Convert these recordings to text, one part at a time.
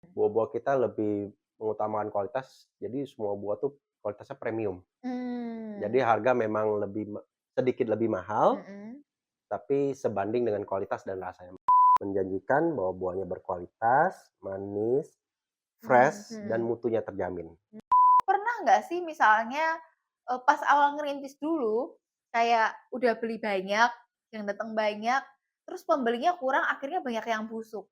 Buah-buah kita lebih mengutamakan kualitas, jadi semua buah tuh kualitasnya premium. Jadi Mmm, harga memang sedikit lebih mahal, mhm, tapi sebanding dengan kualitas dan rasanya. Menjanjikan bahwa buahnya berkualitas, manis, mhm fresh, dan mhm. mutunya terjamin. Pernah nggak sih misalnya, pas awal ngerintis dulu, kayak udah beli banyak, yang datang banyak, terus pembelinya kurang akhirnya banyak yang busuk.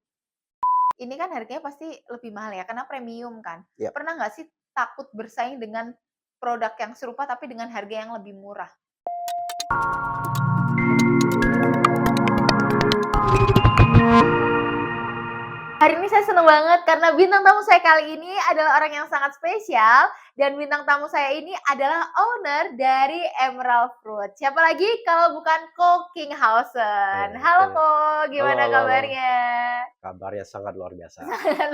Ini kan harganya pasti lebih mahal ya, karena premium kan. Ya. Pernah nggak sih takut bersaing dengan produk yang serupa tapi dengan harga yang lebih murah? Hari ini saya senang banget karena bintang tamu saya kali ini adalah orang yang sangat spesial dan bintang tamu saya ini adalah owner dari Emerald Fruit. Siapa lagi kalau bukan Ko Kinghausen. Halo Oke. Ko, Halo gimana halo halo. kabarnya? Kabarnya sangat luar biasa.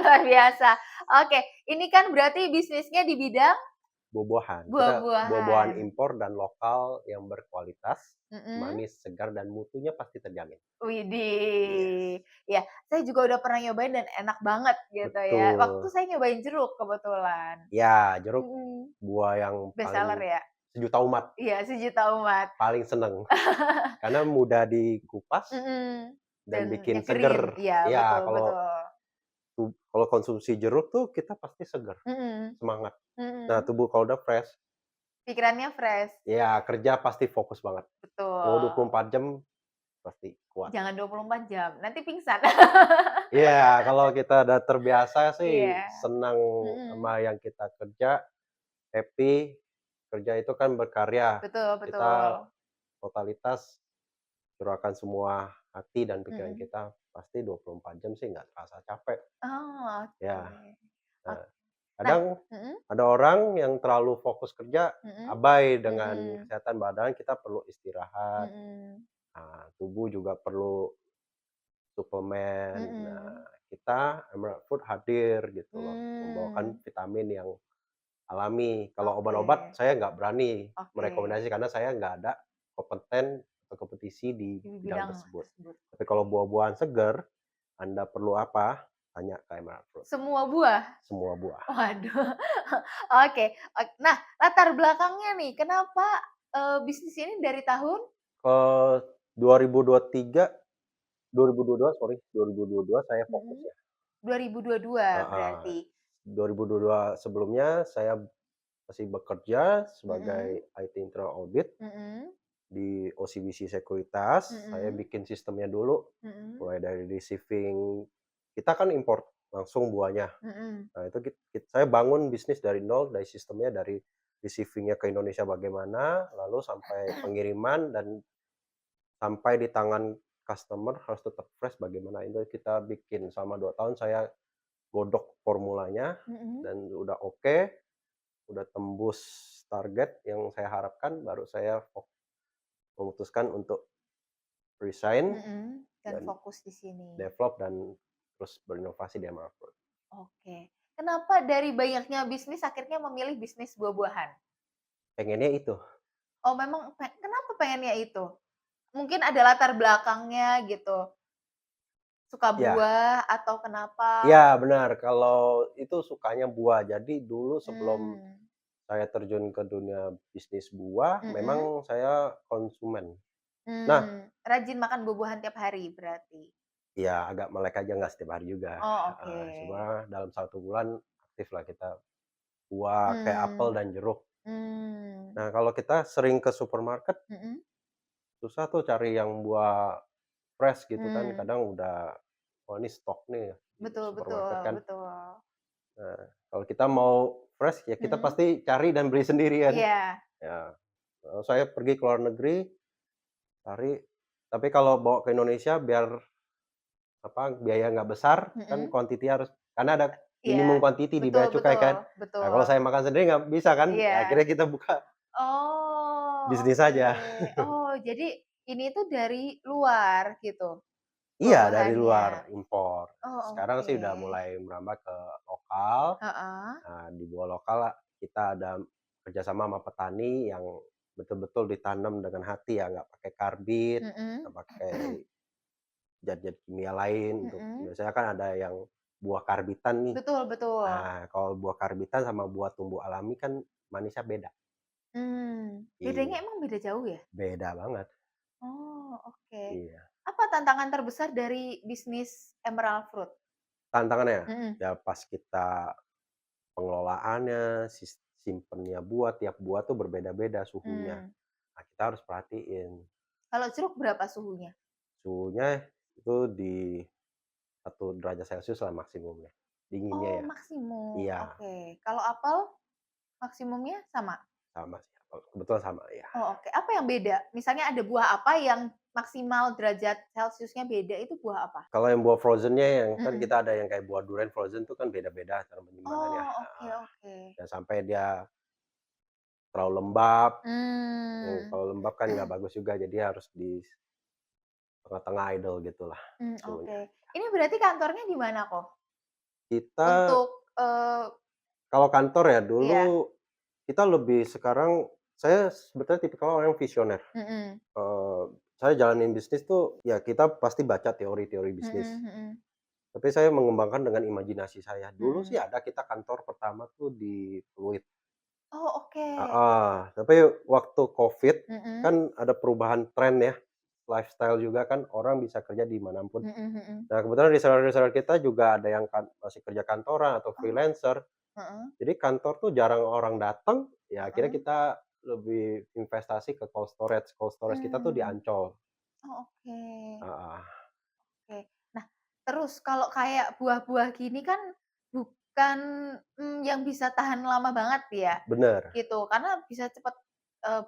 Luar biasa. Oke, ini kan berarti bisnisnya di bidang Buah-buahan. Kita buah-buahan buah-buahan. impor dan lokal yang berkualitas, Mhm. manis, segar, dan mutunya pasti terjamin. Widih. Yes, Ya, saya juga udah pernah nyobain dan enak banget gitu ya. Waktu betul. saya nyobain jeruk kebetulan. Ya, jeruk Mhm. buah yang Best seller paling ya? sejuta umat Iya, sejuta umat. paling seneng, karena mudah dikupas Mhm. dan Dan bikin nyegerin. seger. Iya, Ya, betul kalau betul. kalau konsumsi jeruk tuh kita pasti seger, Mhm. semangat. Nah, Mhm. tubuh kalau udah fresh, Pikirannya fresh. ya kerja pasti fokus banget. Mau Betul. 24 jam pasti kuat. Jangan 24 jam, nanti pingsan. Iya, kalau kita udah terbiasa sih Iya. senang Mhm. sama yang kita kerja, happy, kerja itu kan berkarya. Betul Kita betul. totalitas curahkan semua hati dan pikiran Mhm. kita, pasti 24 jam sih nggak terasa capek. Oh, Ya, oke. Ok nah, nah kadang mhm ada orang yang terlalu fokus kerja, mhm abai dengan mhm kesehatan badan, kita perlu istirahat, mhm tubuh juga perlu suplemen. Nah, mhm. kita Emerald Food hadir gitu loh, membawakan Mmm, vitamin yang alami. Kalau oke obat-obat saya nggak berani oke. merekomendasi karena saya nggak ada kompeten atau kompetisi di Di bidang bidang tersebut. tersebut. Tapi kalau Oke. buah-buahan segar, Anda perlu apa? Tanya ke Emerald Fruit. Semua buah? Semua buah. Waduh. Oke nah, latar belakangnya nih, kenapa, bisnis ini dari tahun Eee, 2023 2022 sorry, 2022 saya fokus mhm, ya. 2022 Heeh. berarti? 2022 sebelumnya saya masih bekerja Mhm sebagai IT internal audit mhm di OCBC Sekuritas. Saya mhm bikin sistemnya dulu, mhm mulai dari receiving, kita kan import langsung buahnya. mhm Nah, itu saya bangun bisnis dari nol, dari sistemnya, dari receiving-nya ke Indonesia bagaimana, lalu sampai pengiriman dan sampai di tangan customer harus tetap fresh bagaimana, itu kita bikin selama 2 tahun. Saya godok formulanya mhm dan udah oke, udah tembus target yang saya harapkan, baru saya memutuskan untuk resign mhm, dan dan fokus di sini. develop dan terus berinovasi di Emerald Fruit. Oke. Kenapa dari banyaknya bisnis akhirnya memilih bisnis buah-buahan? Pengennya itu. Oh memang kenapa pengennya itu? Mungkin ada latar belakangnya gitu, suka Ya, buah atau kenapa? iya benar, kalau itu sukanya buah. Jadi dulu sebelum Mmm, saya terjun ke dunia bisnis buah, mhm, memang saya konsumen. Nah, rajin makan buah-buahan tiap hari berarti? ya agak melek aja, nggak setiap hari juga, Oh oke. heeh, cuma dalam 1 bulan aktif lah kita buah kayak apel Mmm, dan jeruk. mmm, Nah, kalau kita sering ke supermarket, mhm, susah tuh cari yang buah fresh gitu kan, mmm, kadang udah, "Oh ini stok nih," di betul supermarket betul kan. betul. Nah, kalau kita mau fresh, ya kita Mhm, pasti cari dan beli sendiri kan. iya Ya, saya pergi ke luar negeri, cari, tapi kalau bawa ke Indonesia biar biaya nggak besar, kan mhm, quantity harus, karena ada iya, minimum quantity di betul bea cukai betul kan. Nah, betul. kalau saya makan sendiri nggak bisa kan, ya Iya. akhirnya kita buka Oh, bisnis oke. aja. Oh, jadi ini tuh dari luar gitu, Iya, dari buah-buahannya? luar, impor. Oh, Sekarang oke. sih udah mulai merambah ke lokal. Heeh. Nah, di buah lokal kita ada kerjasama sama petani yang betul-betul ditanam dengan hati ya, nggak pakai karbit, Mhm. nggak pakai zat-zat kimia lain untuk, Mhm. biasanya kan ada yang buah karbitan nih. Betul betul. Nah, kalau buah karbitan sama buah tumbuh alami kan manisnya beda. Bedanya Iya, emang beda jauh ya? beda banget. Oh, oke. Iya. Apa tantangan terbesar dari bisnis emerald fruit? Tantangannya, Mhm, ya pas kita pengelolaannya, simpennya buah, tiap buah tuh berbeda-beda suhunya. mmm. Nah, kita harus perhatiin. Kalau jeruk berapa suhunya? Suhunya itu di 1 derajat Celcius lah maksimumnya, dinginnya Oh, ya. maksimum, Iya, oke. Kalau apel maksimumnya sama? sama sih, kebetulan sama, iya. Oh, oke. Apa yang beda? Misalnya ada buah apa yang maksimal derajat Celciusnya beda, itu buah apa? Kalau yang buah frozen-nya yang kan Mhm. kita ada yang kayak buah durian frozen tuh kan beda-beda cara penyimpanannya, Oh, oke heeh. oke. Jangan sampai dia terlalu lembab, Mmm. kalau lembab kan nggak bagus juga, jadi harus di tengah-tengah idle gitulah suhunya. Oke. Ini berarti kantornya di mana kok? Kita Untuk, kalau kantor ya iya, dulu kita lebih sekarang saya sebetulnya tipikal orang yang visioner. mhm. Eee, saya jalanin bisnis tuh ya kita pasti baca teori-teori bisnis, Mhm mhm. tapi saya mengembangkan dengan imajinasi saya. Dulu sih Mhm. ada kita kantor pertama tuh di Pluit, Oh, oke. heeh, tapi waktu Covid Mhm. kan ada perubahan tren ya, lifestyle juga kan orang bisa kerja di mana pun. Mhm mhm. Nah kebetulan reseller-reseller kita juga ada yang masih kerja kantoran atau Oh, freelancer, heeh jadi kantor tuh jarang orang datang, ya akhirnya heeh. kita lebih investasi ke cold storage kita tuh di Mmm. Ancol, Oh, oke. heeh, Oke. Nah, terus kalau kayak buah-buah gini kan bukan, yang bisa tahan lama banget ya, bener, gitu. Karena bisa cepet,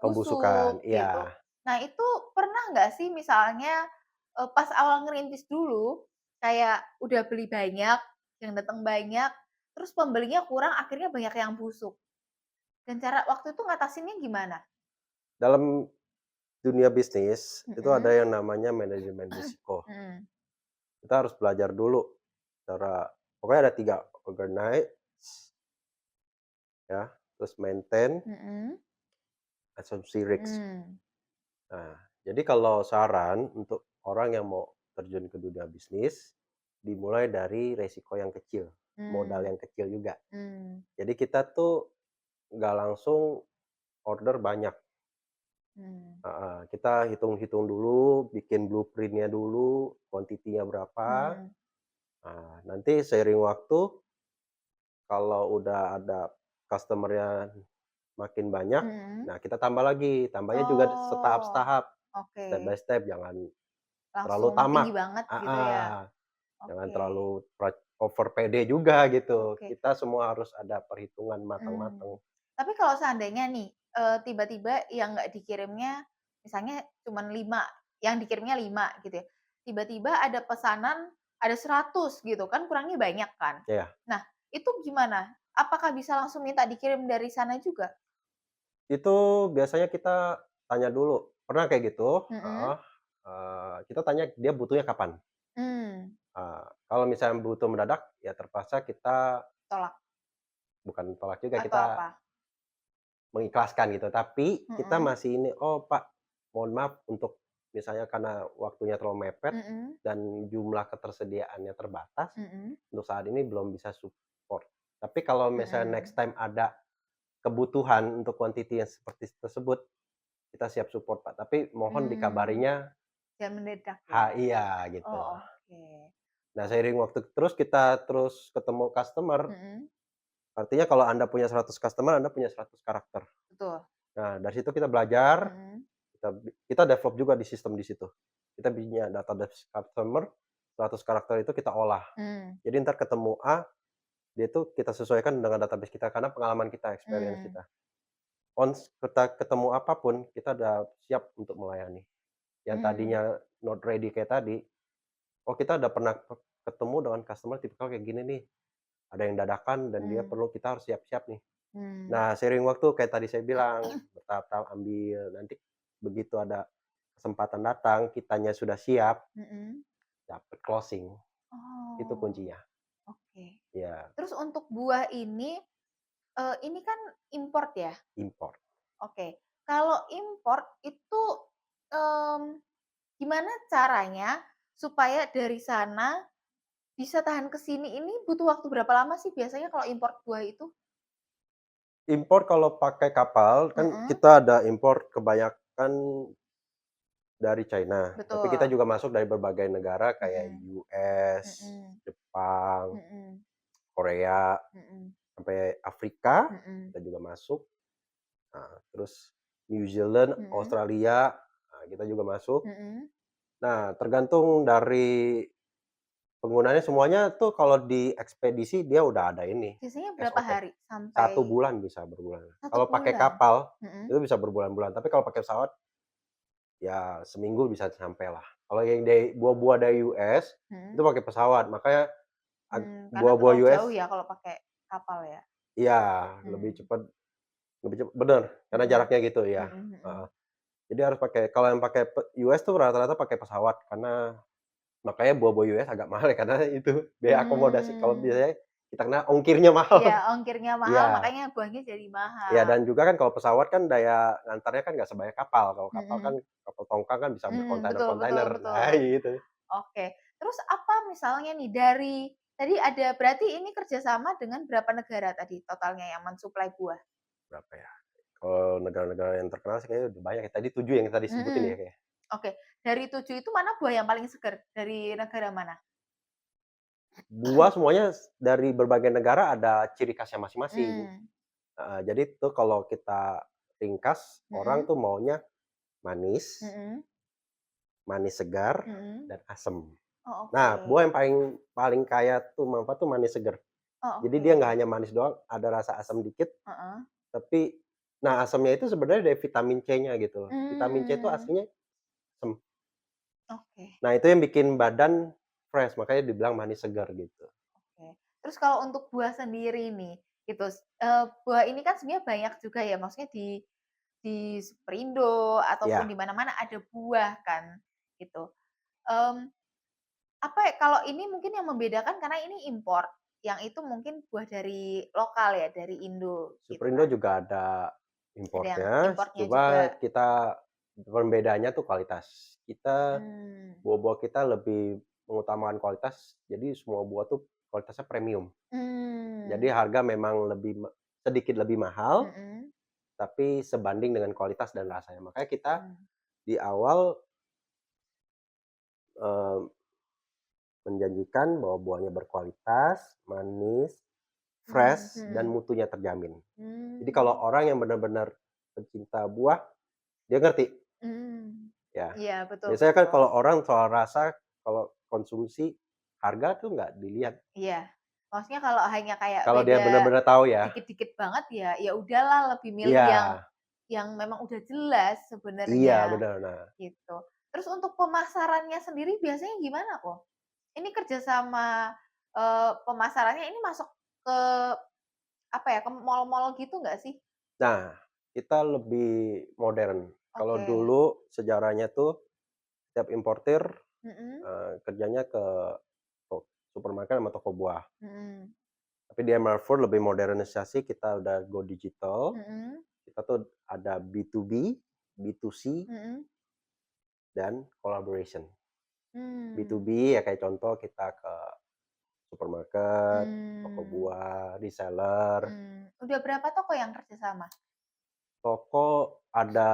pembusukan, busuk, iya. gitu. Nah, itu pernah nggak sih misalnya, pas awal ngerintis dulu, kayak udah beli banyak, yang datang banyak, terus pembelinya kurang, akhirnya banyak yang busuk. Dan cara waktu itu ngatasinnya gimana? Dalam dunia bisnis, itu ada Mhm. yang namanya manajemen risiko. Mhm. Kita harus belajar dulu cara pokoknya ada 3, organize ya, terus maintain, Mhm. assumpsi risk. Mmm. Nah, jadi kalau saran untuk orang yang mau terjun ke dunia bisnis, dimulai dari resiko yang kecil, modal Mmm. yang kecil juga. Mmm. Jadi kita tuh nggak langsung order banyak, Mmm. heeh, kita hitung-hitung dulu, bikin blueprint-nya dulu, kuantitinya berapa, Mhm. nah nanti seiring waktu kalau udah ada customer-nya makin banyak, Mhm. nah kita tambah lagi, tambahnya juga Oh, setahap-setahap, oke. step by step, jangan terlalu Langsung tinggi tamak, banget gitu ya? heeh, jangan Oke terlalu over pede juga gitu. oke. Kita semua harus ada perhitungan Mmm. matang-matang. Tapi kalau seandainya nih, tiba-tiba yang nggak dikirimnya misalnya cuman 5, yang dikirimnya 5 gitu ya, tiba-tiba ada pesanan ada 100 gitu kan kurangnya banyak kan. Iya, Nah, itu gimana? Apakah bisa langsung minta dikirim dari sana juga? itu biasanya kita tanya dulu, pernah kayak gitu, Mhm. heeh, kita tanya dia butuhnya kapan, Mmm. kalau misalnya butuh mendadak, ya terpaksa kita Tolak bukan tolak juga, atau kita apa? mengikhlaskan gitu, tapi kita Mhm. masih ini, "Oh Pak, mohon maaf untuk" misalnya karena waktunya terlalu mepet Mhm. dan jumlah ketersediaannya terbatas, Mhm. untuk saat ini belum bisa support. Tapi kalau misalnya Mhm. next time ada kebutuhan untuk quantity yang seperti tersebut, kita siap support Pak, tapi mohon Mmm. dikabarinya Jangan mendadak ya? iya gitu. Oh, oke. Nah seiring waktu terus kita terus ketemu customer, Mhm, artinya kalau Anda punya 100 customer, Anda punya 100 karakter. betul. Nah dari situ kita belajar, Mhm, kita develop juga di sistem di situ. Kita punya database customer, 100 karakter itu kita olah. mmm, Jadi entar ketemu A, dia itu kita sesuaikan dengan database kita karena pengalaman kita, experience mmm, kita. Once kita ketemu apapun, kita udah siap untuk melayani. Yang mmm, tadinya not ready kayak tadi, oh kita udah pernah ketemu dengan customer tipikal kayak gini nih, ada yang dadakan dan dia mmm, perlu kita harus siap-siap nih. mmm, Nah, seiring waktu kayak tadi saya bilang, bertahap-tahap ambil, nanti begitu ada kesempatan datang, kitanya sudah siap, mhm. dapat closing, itu Oh, kuncinya. oke. Iya, Terus untuk buah ini kan import ya? import. Oke. Kalau import itu, mmm, gimana caranya supaya dari sana bisa tahan ke sini ini butuh waktu berapa lama sih biasanya kalau import buah itu? Impor kalau pakai kapal kan Mhm, kita ada impor kebanyakan dari China, tapi kita betul. juga masuk dari berbagai negara kayak Mhm, US, mhm, Jepang, mhm, Korea, mhm, sampai Afrika, mhm, kita juga masuk. Nah, terus New Zealand, mhm, Australia, nah kita juga masuk. mhm. Nah, tergantung dari penggunaannya semuanya tuh kalau di ekspedisi dia udah ada ini, Biasanya berapa SOP. hari Satu sampai bulan bisa berbulan. 1 Kalau pakai bulan? kapal, Mhm. itu bisa berbulan-bulan, tapi kalau pakai pesawat, ya seminggu bisa sampailah. Kalau yang dari buah-buah dari US, itu Mhm. pakai pesawat, makanya Karena buah-buah terlalu US jauh ya kalau pakai kapal ya? iya, lebih Mmm. cepat bener, karena Mhm. jaraknya gitu, iya, Mhm heeh. mhm. Jadi harus pakai kalau yang pakai US tuh rata-rata pakai pesawat, karena makanya buah-buah US agak mahal ya, karena itu biaya akomodasi. Kalau Mmm. biasanya kita kena ongkirnya Iya, mahal. ongkirnya mahal Iya. makanya buahnya jadi Iya, mahal. dan juga kan kalau pesawat kan daya ngantarnya kan nggak sebanyak kapal. Kalau kapal kan Mhm. kapal tongkang kan bisa Betul betul berkontainer-kontainer. Nah, betul. gitu. Oke. Terus apa misalnya nih dari tadi ada berarti ini kerjasama dengan berapa negara tadi totalnya yang mensuplai buah? Berapa ya? Kalau negara-negara yang terkenal sih kayaknya udah banyak ya. Tadi 7 yang tadi sebutin ya Mhm. kayaknya. Oke. Dari 7 itu mana buah yang paling seger? Dari negara mana? Buah semuanya dari berbagai negara ada ciri khasnya masing-masing. Mmm. Heeh, jadi tuh kalau kita ringkas, orang Mhm. tuh maunya manis, Mhm. manis segar, Mhm. dan asem. Oh, Nah, oke. buah yang paling paling kaya tuh manfaat tuh manis segar. Oh, Jadi dia nggak oke. hanya manis doang, ada rasa asam dikit. Heeh. Tapi nah asamnya itu sebenarnya dari vitamin C-nya gitu loh. Vitamin C itu Mmm. aslinya asem. Oke Nah itu yang bikin badan fresh, makanya dibilang manis segar gitu. oke. Terus kalau untuk buah sendiri nih, gitu, buah ini kan sebenarnya banyak juga ya, maksudnya di Superindo ataupun Iya. di mana-mana ada buah kan, gitu. Mmm, apa ya, kalau ini mungkin yang membedakan karena ini import, yang itu mungkin buah dari lokal ya, dari Indo, gitu Superindo kan. juga ada Ada yang importnya, importnya cuma juga. kita pembedanya tuh kualitas. Kita Mmm. buah-buah kita lebih mengutamakan kualitas, jadi semua buah tuh kualitasnya premium. Jadi Mmm. harga memang sedikit lebih mahal, Mhm. tapi sebanding dengan kualitas dan rasanya. Makanya kita Mmm. di awal, eee menjanjikan bahwa buahnya berkualitas, manis, fresh, Mhm dan mhm. mutunya terjamin. Jadi kalau Mmm. orang yang benar-benar pencinta buah, dia ngerti, Mmm. ya. Iya, betul Biasanya kan betul. kalau orang soal rasa, kalau konsumsi, harga tuh nggak dilihat. Iya. Maksudnya kalau hanya kayak Kalau dia beda benar-benar tahu ya. dikit-dikit banget ya, ya udahlah lebih milih Iya, yang memang udah jelas iya sebenarnya, benar. Nah, gitu. Terus untuk pemasarannya sendiri biasanya gimana kok? Ini kerja sama, pemasarannya ini masuk ke, apa ya, ke mall-mall gitu nggak sih? nah kita lebih modern. Kalau Oke. dulu sejarahnya tuh setiap importir, Mhm, kerjanya ke supermarket sama toko buah. mhm, Tapi di Emerald Food lebih modernisasi, kita udah go digital, mhm, kita tuh ada B2B, B2C, mhm, dan collaboration. mmm, B2B ya kayak contoh kita ke supermarket, toko mmm, buah, reseller, udah berapa toko yang kerja sama? toko ada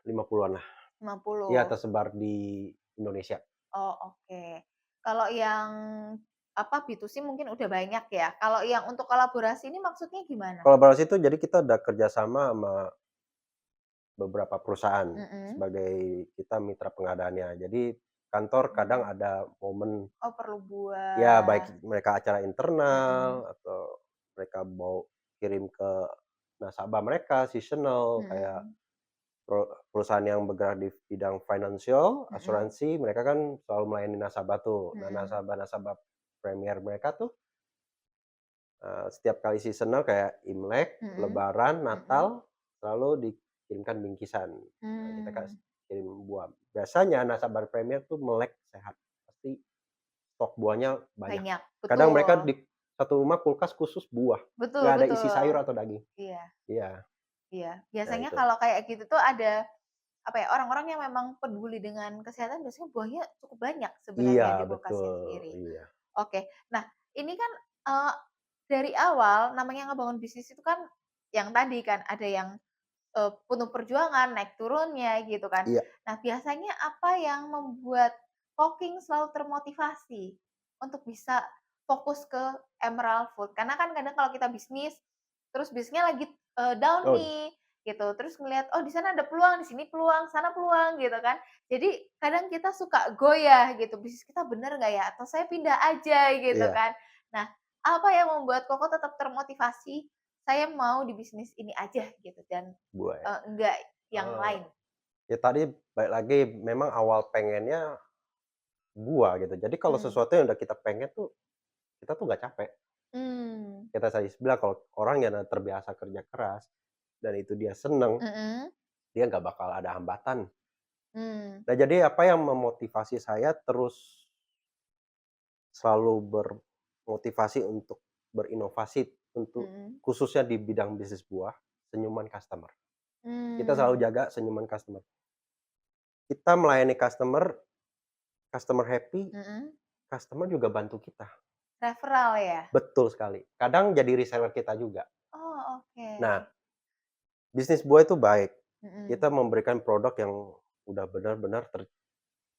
50-an lah. Iya 50. tersebar di Indonesia. Oh, oke. Kalau yang, apa, B2C mungkin udah banyak ya. Kalau yang untuk kolaborasi ini maksudnya gimana? Kolaborasi itu jadi kita ada kerjasama sama beberapa perusahaan Mhm, sebagai kita mitra pengadaannya. Jadi kantor kadang mmm. ada momen. Oh, perlu Ya, buah. baik mereka acara Mhm, internal atau mereka mau kirim ke nasabah mereka seasonal, kayak mhm, perusahaan yang bergerak di bidang financial, mhm, asuransi, mereka kan selalu melayani nasabah tuh. Nah, mhm, nasabah-nasabah premier mereka tuh, setiap kali seasonal kayak Imlek, mhm, Lebaran, mhm, Natal, selalu dikirimkan bingkisan. Nah, kita mmm, kirim buah. Biasanya nasabah premier tuh melek sehat, pasti stok buahnya banyak. banyak, Kadang mereka betul, di satu rumah kulkas khusus buah, betul nggak ada isi sayur betul. atau daging. Iya Iya, iya. nah Biasanya itu. kalau kayak gitu tuh ada, apa ya, orang-orang yang memang peduli dengan kesehatan biasanya buahnya cukup banyak Iya sebenarnya di kulkasnya betul, sendiri. iya. Oke. Nah, ini kan, eee, dari awal namanya ngebangun bisnis itu kan yang tadi kan ada yang, penuh perjuangan, naik turunnya gitu kan. Iya. Nah, biasanya apa yang membuat Talking selalu termotivasi untuk bisa fokus ke Emerald Food? Karena kan kadang kalau kita bisnis, terus bisnisnya lagi, down Oh, nih, gitu, terus ngelihat, "Oh, di sana ada peluang, di sini peluang, sana peluang," gitu kan. Jadi kadang kita suka goyah gitu, "Bisnis kita bener nggak ya? Atau saya pindah aja," gitu iya, kan. Nah, apa yang membuat Koko tetap termotivasi, "Saya mau di bisnis ini aja," gitu, dan, buah ya. enggak yang Oh, lain? ya tadi balik lagi memang awal pengennya buah gitu. Jadi kalau Mmm, sesuatu yang udah kita pengen tuh, kita tuh nggak capek. mmm, Kita tadi bilang kalau orang yang udah terbiasa kerja keras dan itu dia seneng, mhm, dia nggak bakal ada hambatan. mmm, Nah, jadi apa yang memotivasi saya terus selalu bermotivasi untuk berinovasi untuk mhm, khususnya di bidang bisnis buah, senyuman customer. Kita selalu mmm, jaga senyuman customer. Kita melayani customer, customer happy, mhm. customer juga bantu kita. Referral ya? Betul sekali. Kadang jadi reseller kita juga. Oh, oke. Nah, bisnis buah itu baik. Mhm, Kita memberikan produk yang udah benar-benar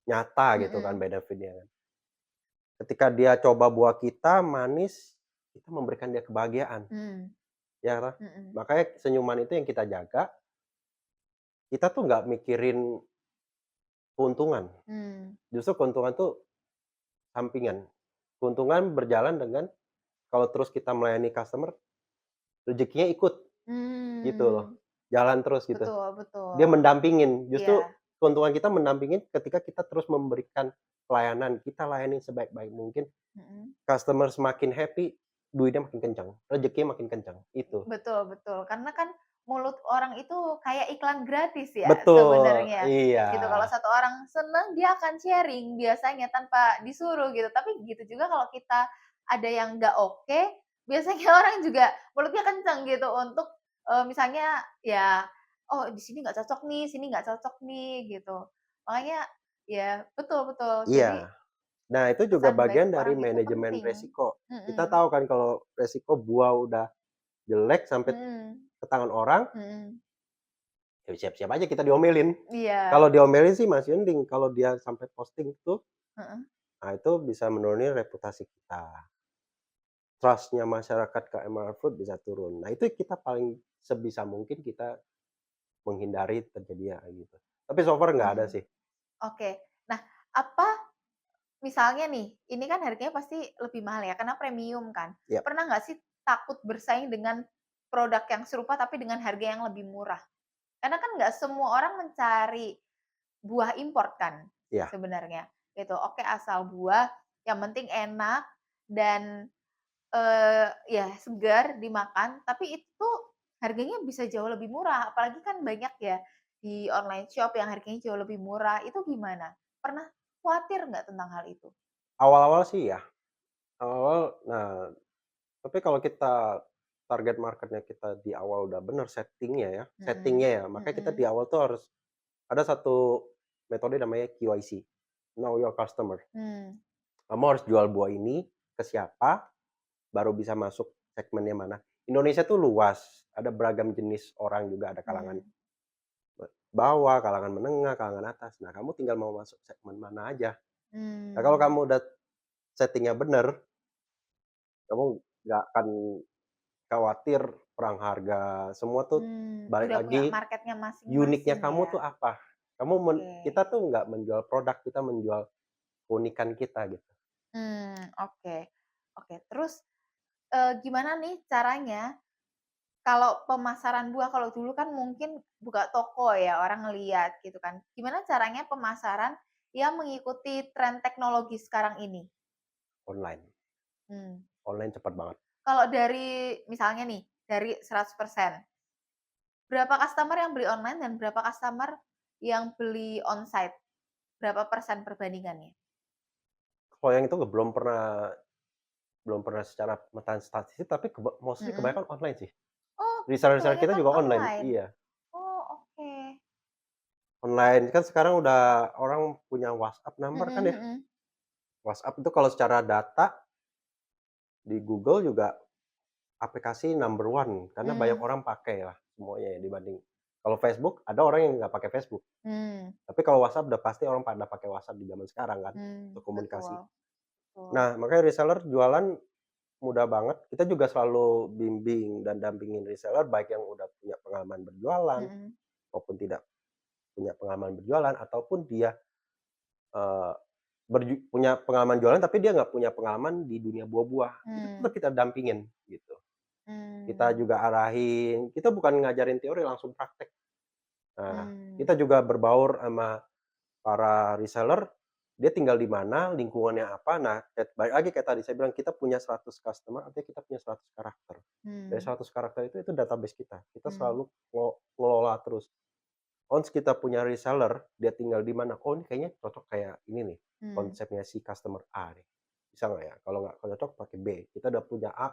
nyata gitu kan mhm, benefit-nya kan. Ketika dia coba buah kita manis, kita memberikan dia kebahagiaan, mmm, ya kan? mhm, Makanya senyuman itu yang kita jaga, kita tuh nggak mikirin keuntungan, mmm, justru keuntungan tuh sampingan. Keuntungan berjalan dengan kalau terus kita melayani customer, rezekinya ikut, gitu loh, mmm, jalan terus gitu. betul betul, Dia mendampingin, iya, justru keuntungan kita mendampingin ketika kita terus memberikan pelayanan, kita layani sebaik-baik mungkin, mhm, customer semakin happy, duitnya makin kencang, rezekinya makin kencang, itu. betul betul. Karena kan mulut orang itu kayak iklan gratis ya Betul, sebenarnya, iya, gitu. Kalau satu orang seneng, dia akan sharing biasanya tanpa disuruh gitu. Tapi gitu juga kalau kita ada yang nggak oke, biasanya orang juga mulutnya kenceng gitu untuk, misalnya ya, "Oh di sini nggak cocok nih, sini nggak cocok nih," gitu. Makanya ya betul betul. Jadi iya. Nah, itu juga kesan baik bagian dari orang itu manajemen penting. resiko. Kita Mhm, tahu kan kalau resiko buah udah jelek sampai mhm, ke tangan orang, mhm. ya siap-siap aja kita diomelin. Kalau Iya, diomelin sih masih mending, kalau dia sampai posting tuh, heeh, nah itu bisa menurunin reputasi kita. Trust-nya masyarakat ke Emerald Food bisa turun. Nah, itu kita paling sebisa mungkin kita menghindari terjadinya kayak gitu. Tapi so far nggak ada mmm, sih. oke. Nah, apa misalnya nih, ini kan harganya pasti lebih mahal ya, karena premium kan. Ya, Pernah nggak sih takut bersaing dengan produk yang serupa tapi dengan harga yang lebih murah? Karena kan nggak semua orang mencari buah import kan iya. sebenarnya, gitu. Oke, asal buah, yang penting enak dan, ya segar dimakan, tapi itu harganya bisa jauh lebih murah, apalagi kan banyak ya di online shop yang harganya jauh lebih murah, itu gimana? Pernah khawatir nggak tentang hal itu? Awal-awal sih ya, awal-awal nah, tapi kalau kita target market-nya kita di awal udah bener Mhm, setting-nya ya, makanya kita di mhm, awal tuh harus ada satu metode namanya QIC, Know Your Customer. mmm, Kamu harus jual buah ini ke siapa, baru bisa masuk segmennya mana. Indonesia tuh luas, ada beragam jenis orang juga, ada kalangan mmm, bawah, kalangan menengah, kalangan atas. Nah, kamu tinggal mau masuk segmen mana aja. Nah, kalau mmm, kamu udah setting-nya bener, kamu nggak akan khawatir perang harga, semua tuh balik udah punya lagi marketnya uniknya masing-masing kamu ya? tuh apa. Kita Oke, tuh nggak menjual produk, kita menjual keunikan kita gitu. oke oke. Terus, gimana nih caranya kalau pemasaran buah, kalau dulu kan mungkin buka toko ya, orang ngelihat gitu kan. Gimana caranya pemasaran yang mengikuti tren teknologi sekarang ini? Online, Mmm, online cepet banget. kalau dari misalnya nih, dari 100%, berapa customer yang beli online dan berapa customer yang beli onsite? Berapa persen perbandingannya? Kalau yang itu belum pernah secara pemetaan statistik, tapi mostly Mhm. kebanyakan online sih. Oh, Reseller-reseller kita kebanyakan juga online, online? iya. Oh, oke. Online, kan sekarang udah orang punya WhatsApp number Mhm kan ya. mhm. WhatsApp itu kalau secara data, Di Google juga aplikasi number one karena banyak Mmm, orang pakai lah semuanya ya dibanding kalau Facebook ada orang yang nggak pakai Facebook, mmm, tapi kalau WhatsApp udah pasti orang pada pakai WhatsApp di zaman sekarang kan untuk komunikasi. betul betul. Nah, makanya reseller jualan mudah banget, kita juga selalu bimbing dan dampingin reseller baik yang udah punya pengalaman berjualan Mhm, maupun tidak punya pengalaman berjualan ataupun dia, eee, punya pengalaman jualan tapi dia nggak punya pengalaman di dunia buah-buah, itu mmm, tetap kita dampingin gitu. Kita mmm, juga arahin, kita bukan ngajarin teori langsung praktek. Nah, mmm, kita juga berbaur sama para reseller, dia tinggal di mana, lingkungannya apa. Nah, balik lagi kayak tadi saya bilang kita punya 100 customer, artinya kita punya 100 karakter. Dari mmm, 100 karakter itu database kita. Kita mmm, selalu ngelola terus. Once kita punya reseller, dia tinggal di mana, "Oh, ini kayaknya cocok kayak ini nih, mmm, konsepnya si customer A nih. Bisa nggak ya? Kalau nggak cocok pakai B." Kita udah punya A,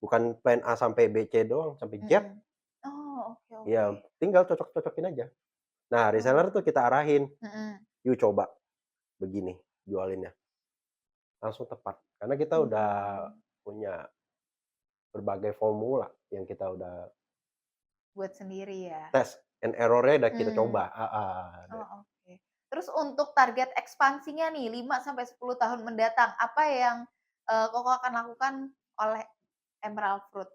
bukan plan A sampai B, C doang, sampai Z, mhm. Oh, oke oke. ya tinggal cocok-cocokin aja. Nah, reseller tuh Oh, kita arahin, mhm, "Yuk coba begini jualinnya." Langsung tepat, karena kita udah mmm, punya berbagai formula yang kita udah buat sendiri ya? tes and error-nya udah kita Mmm, coba heeh, oh oke. Terus untuk target ekspansinya nih 5 sampai 10 tahun mendatang, apa yang, Koko akan lakukan oleh Emerald Fruit?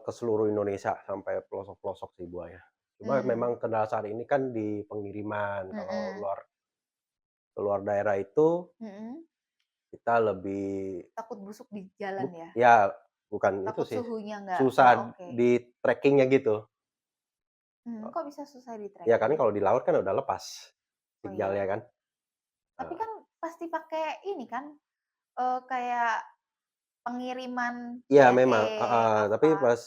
ke seluruh Indonesia sampai pelosok-pelosok sih buahnya. Cuma Mmm, memang kendala saat ini kan di pengiriman, kalau mhm, keluar daerah itu mhm. kita lebih Takut busuk di jalan ya? ya bukan itu Takut sih, suhunya nggak oh susah oke. di trackingnya gitu. Kok bisa susah Ya kan di-tracking? kalau di laut kan udah lepas Oh signalnya iya, kan, tapi heeh. kan pasti pakai ini kan, kayak pengiriman Iya PT memang, heeh, tapi apa pas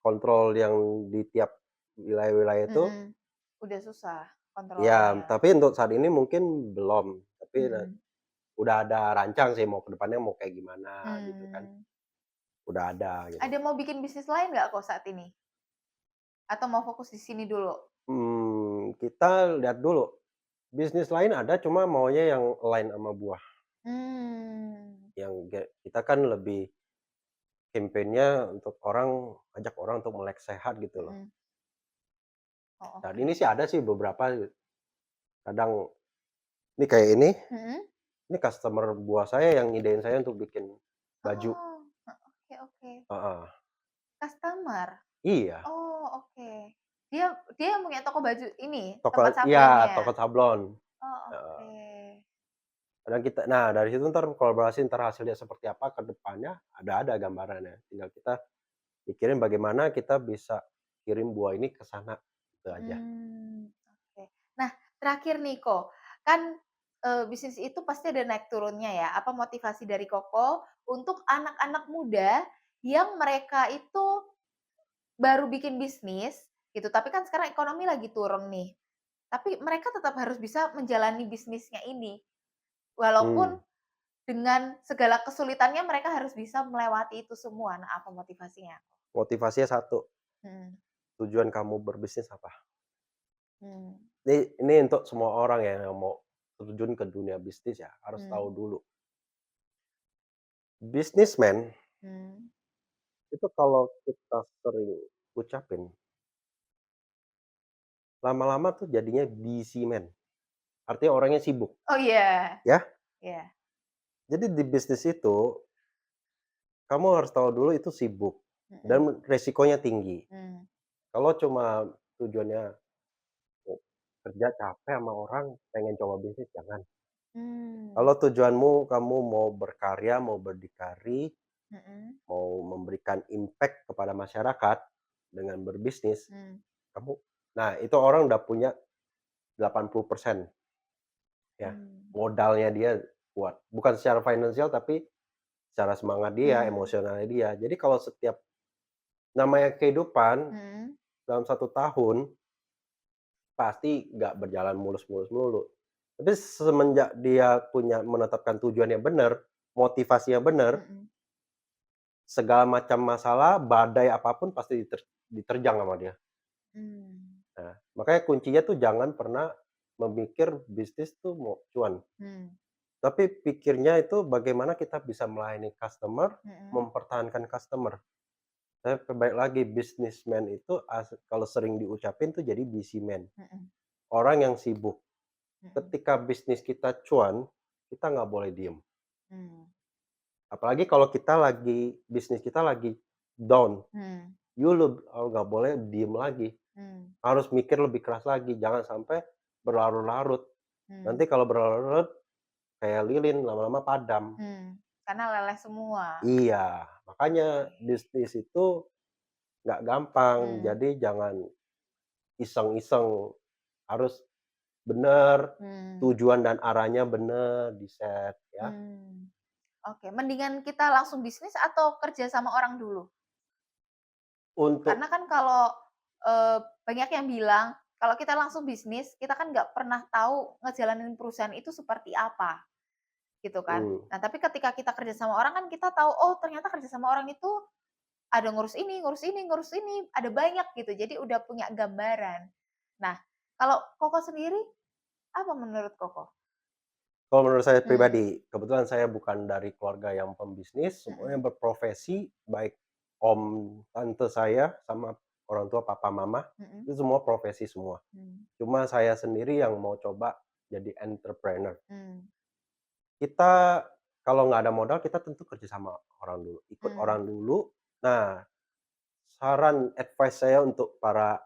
kontrol yang di tiap wilayah-wilayah itu, mhm, udah susah ya kontrolnya. tapi untuk saat ini mungkin belum, tapi Mhm, udah ada rancang sih mau ke depannya mau kayak gimana gitu kan, mmm. udah ada gitu. Ada mau bikin bisnis lain nggak kok saat ini? Atau mau fokus di sini dulu? Kita lihat dulu, bisnis lain ada cuma maunya yang align sama buah, Mmm, yang kita kan lebih campaign-nya untuk ajak orang untuk melek sehat gitu loh. mhm. Oh Saat oke. ini sih ada sih beberapa, kadang ini kayak Mhm? ini customer buah saya yang ngidein saya untuk bikin baju, Oh, oke oke. heeh. Customer? Iya, Oh oke. Dia dia yang punya toko baju ini, toko tempat iya, sablonnya? toko sablon, Oh heeh. oke. Kadang kita nah dari situ entar kolaborasi, entar hasilnya seperti apa ke depannya ada gambarannya, tinggal kita pikirin bagaimana kita bisa kirim buah ini ke sana, itu aja. Oke. Nah, terakhir nih Ko, kan, bisnis itu pasti ada naik turunnya ya. Apa motivasi dari Koko untuk anak-anak muda yang mereka itu baru bikin bisnis gitu, tapi kan sekarang ekonomi lagi turun nih, tapi mereka tetap harus bisa menjalani bisnisnya ini, walaupun Mmm, dengan segala kesulitannya mereka harus bisa melewati itu semua. Nah, apa motivasinya? motivasinya satu, Mhm, tujuan kamu berbisnis apa? mmm, Ini untuk semua orang ya yang mau terjun ke dunia bisnis ya, harus tahu mmm, dulu, businessman mmm. itu kalau kita sering ucapin, lama-lama tuh jadinya busy man, artinya orangnya sibuk, Oh iya, ya. iya, Jadi di bisnis itu, kamu harus tahu dulu itu sibuk mhm, dan resikonya tinggi. mmm, Kalau cuma tujuannya, oh, kerja capek sama orang, pengen coba bisnis, jangan. mmm, Kalau tujuanmu kamu mau berkarya, mau berdikari, mhm, mau memberikan impact kepada masyarakat dengan berbisnis, mmm, kamu nah itu orang udah punya 80% ya, mmm, modalnya dia kuat. Bukan secara finansial, tapi secara semangat dia, mmm, emosionalnya dia. Jadi kalau setiap namanya kehidupan mhm, dalam 1 tahun, pasti nggak berjalan mulus-mulus melulu. Tapi semenjak dia menetapkan tujuan yang bener, motivasi yang bener, mhm, segala macam masalah, badai apapun pasti diterjang sama dia. mmm, Nah, makanya kuncinya tuh jangan pernah memikir bisnis tuh mau cuan. mmm. Tapi pikirnya itu bagaimana kita bisa melayani customer, Mhm, mempertahankan customer. Baik lagi businessman itu kalau sering diucapin tuh jadi busy man, mhm, orang yang sibuk. mhm, Ketika bisnis kita cuan, kita nggak boleh diem. mmm, Apalagi kalau bisnis kita lagi down, mmm, nggak boleh diem lagi, mmm, harus mikir lebih keras lagi, jangan sampai berlarut-larut. mmm, Nanti kalau berlarut-larut kayak lilin, lama-lama padam. karena leleh semua. Iya, makanya Oke. bisnis itu nggak gampang, Mmm, jadi jangan iseng-iseng, harus bener, mmm, tujuan dan arahnya bener, di-set ya. mmm, oke. Mendingan kita langsung bisnis atau kerja sama orang dulu? Karena Untuk kan kalau, banyak yang bilang, kalau kita langsung bisnis, kita kan nggak pernah tahu ngejalanin perusahaan itu seperti apa, gitu kan. mmm, Nah, tapi ketika kita kerja sama orang kan kita tahu, oh ternyata kerja sama orang itu ada ngurus ini ngurus ini ngurus ini, ada banyak gitu, jadi udah punya gambaran. Nah, kalau Koko sendiri, apa menurut Koko? kalau menurut saya Mmm, pribadi, kebetulan saya bukan dari keluarga yang pembisnis, semuanya mhm, berprofesi, baik om, tante saya, sama orang tua papa mama, mhm, itu semua profesi semua. mmm, Cuma saya sendiri yang mau coba jadi entrepreneur. mmm, Kita kalau nggak ada modal, kita tentu kerja sama orang dulu, ikut mmm, orang dulu. Nah, saran advice saya untuk para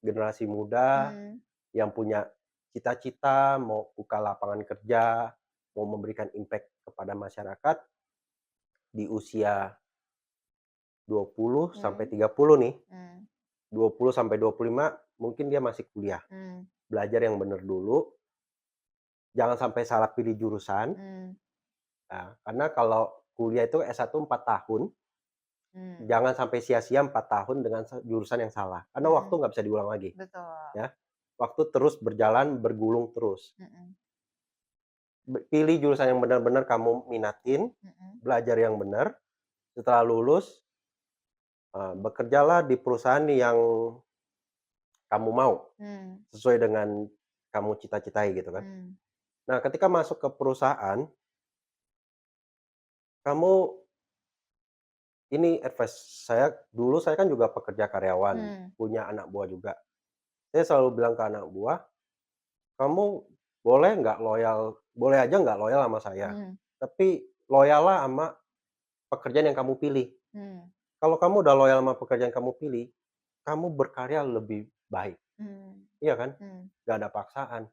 generasi muda mmm, yang punya cita-cita mau buka lapangan kerja, mau memberikan impact kepada masyarakat di usia 20 sampai mmm, 30 nih, mmm, 20 sampai 25 mungkin dia masih kuliah. mmm, Belajar yang bener dulu, jangan sampai salah pilih jurusan. mmm, Nah, karena kalau kuliah itu S1 4 tahun, mmm, jangan sampai sia-sia 4 tahun dengan jurusan yang salah, karena waktu mhm, nggak bisa diulang lagi, betul, ya. Waktu terus berjalan, bergulung terus. mhm, Pilih jurusan yang benar-benar kamu minatin, mhm, belajar yang benar, setelah lulus, bekerjalah di perusahaan yang kamu mau, mmm, sesuai dengan kamu cita-citai gitu kan. mmm, Nah, ketika masuk ke perusahaan, kamu ini advice saya, dulu saya kan juga pekerja karyawan, mmm, punya anak buah juga. Saya selalu bilang ke anak buah, "Kamu boleh nggak loyal, boleh aja nggak loyal sama saya, mmm, tapi loyallah sama pekerjaan yang kamu pilih. mmm, Kalau kamu udah loyal sama pekerjaan yang kamu pilih, kamu berkarya lebih baik." mmm, Iya kan? mmm, Nggak ada paksaan.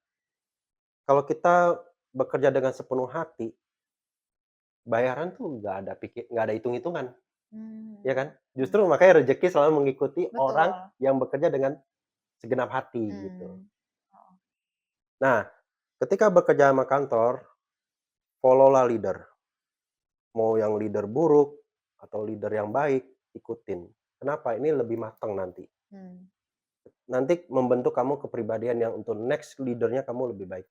Kalau kita bekerja dengan sepenuh hati, bayaran tuh nggak ada hitung-hitungan, ya kan? mmm, Justru mmm, makanya rezeki selalu mengikuti orang betul, yang bekerja dengan segenap hati, gitu. mmm, heeh, Nah, ketika bekerja sama kantor, follow-lah leader. Mau yang leader buruk atau leader yang baik, ikutin. Kenapa? Ini lebih matang nanti. mmm, Nanti membentuk kamu kepribadian yang untuk next leader-nya kamu lebih baik.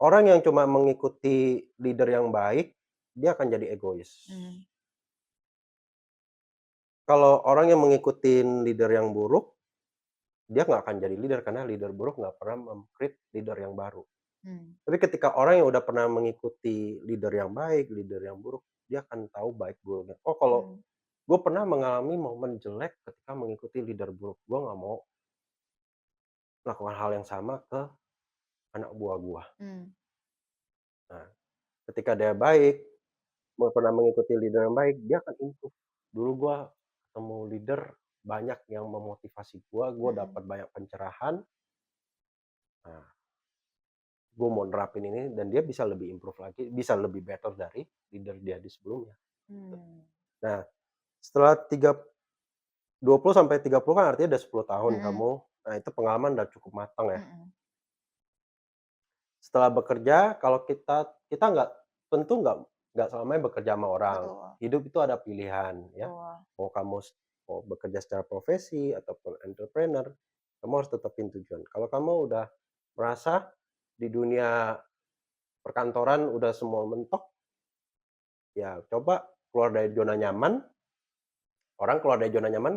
Orang yang cuma mengikuti leader yang baik, dia akan jadi egois. mmm, Kalau orang yang mengikuti leader yang buruk, dia nggak akan jadi leader karena leader buruk nggak pernah meng-create leader yang baru. mmm, Tapi ketika orang yang udah pernah mengikuti leader yang baik, leader yang buruk, dia akan tahu baik buruknya. Oh, kalau mmm, gue pernah mengalami momen jelek ketika mengikuti leader buruk, gue nggak mau melakukan hal yang sama ke anak buah gue. mmm, Nah, ketika dia baik, pernah mengikuti leader yang baik, dia akan improve. Dulu gue ketemu leader banyak yang memotivasi gue mhm, dapat banyak pencerahan. Nah, gue mau nerapin ini dan dia bisa lebih improve lagi, bisa lebih better dari leader dia di sebelumnya. mmm, Nah, setelah 20 sampai 30 kan artinya udah 10 tahun mhm, kamu, nah itu pengalaman udah cukup matang ya. mhm, Setelah bekerja, kalau kita nggak selamanya bekerja sama orang. betul, Hidup itu ada pilihan ya, betul, mau kamu mau bekerja secara profesi ataupun entrepreneur, kamu harus tetapin tujuan. Kalau kamu udah merasa di dunia perkantoran udah semua mentok, ya coba keluar dari zona nyaman. Orang keluar dari zona nyaman,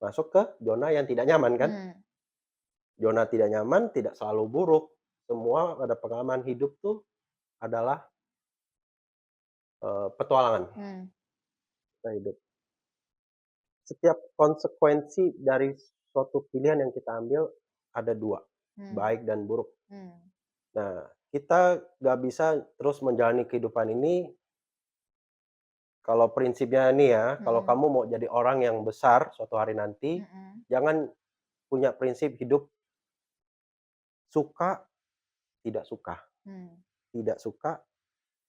masuk ke zona yang tidak nyaman kan. mmm, Zona tidak nyaman tidak selalu buruk, semua ada pengalaman hidup tuh adalah petualangan Mmm, kita hidup. Setiap konsekuensi dari suatu pilihan yang kita ambil ada 2, mmm, baik dan buruk. mmm, Nah, kita nggak bisa terus menjalani kehidupan ini kalau prinsipnya nih ya, kalau mhm, kamu mau jadi orang yang besar suatu hari nanti, mhm, jangan punya prinsip hidup suka, tidak suka, mmm, tidak suka,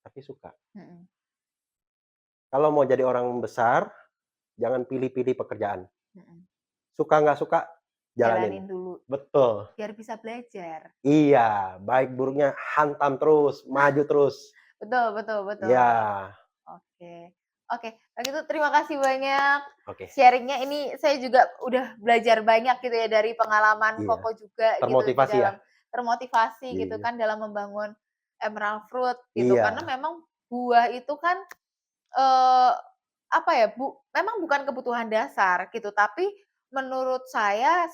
tapi suka. mhm, Kalau mau jadi orang besar, jangan pilih-pilih pekerjaan. mhm. Suka nggak suka, jalanin. Jalanin dulu, Betul. biar bisa belajar. Iya, baik buruknya hantam terus, maju terus. Betul betul betul. Iya, Oke. Oke, kalau gitu terima kasih banyak oke. sharing-nya, ini saya juga udah belajar banyak gitu ya dari pengalaman Iya, Koko juga gitu di termotivasi ya? dalam termotivasi gitu Iya. kan dalam membangun Emerald Fruit gitu. Karena Iya, memang buah itu kan, eee, apa ya, memang bukan kebutuhan dasar gitu, tapi menurut saya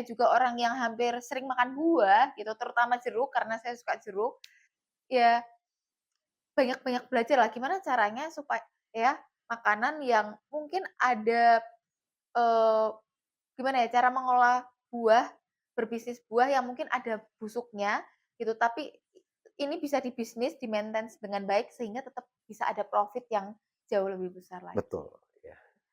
juga orang yang hampir sering makan buah gitu, terutama jeruk karena saya suka jeruk, ya banyak-banyak belajar lah gimana caranya supaya ya, makanan yang mungkin ada, eee, gimana ya, cara mengolah buah, berbisnis buah yang mungkin ada busuknya gitu, tapi ini bisa dibisnis, di-maintain dengan baik sehingga tetap bisa ada profit yang jauh lebih besar lagi. betul.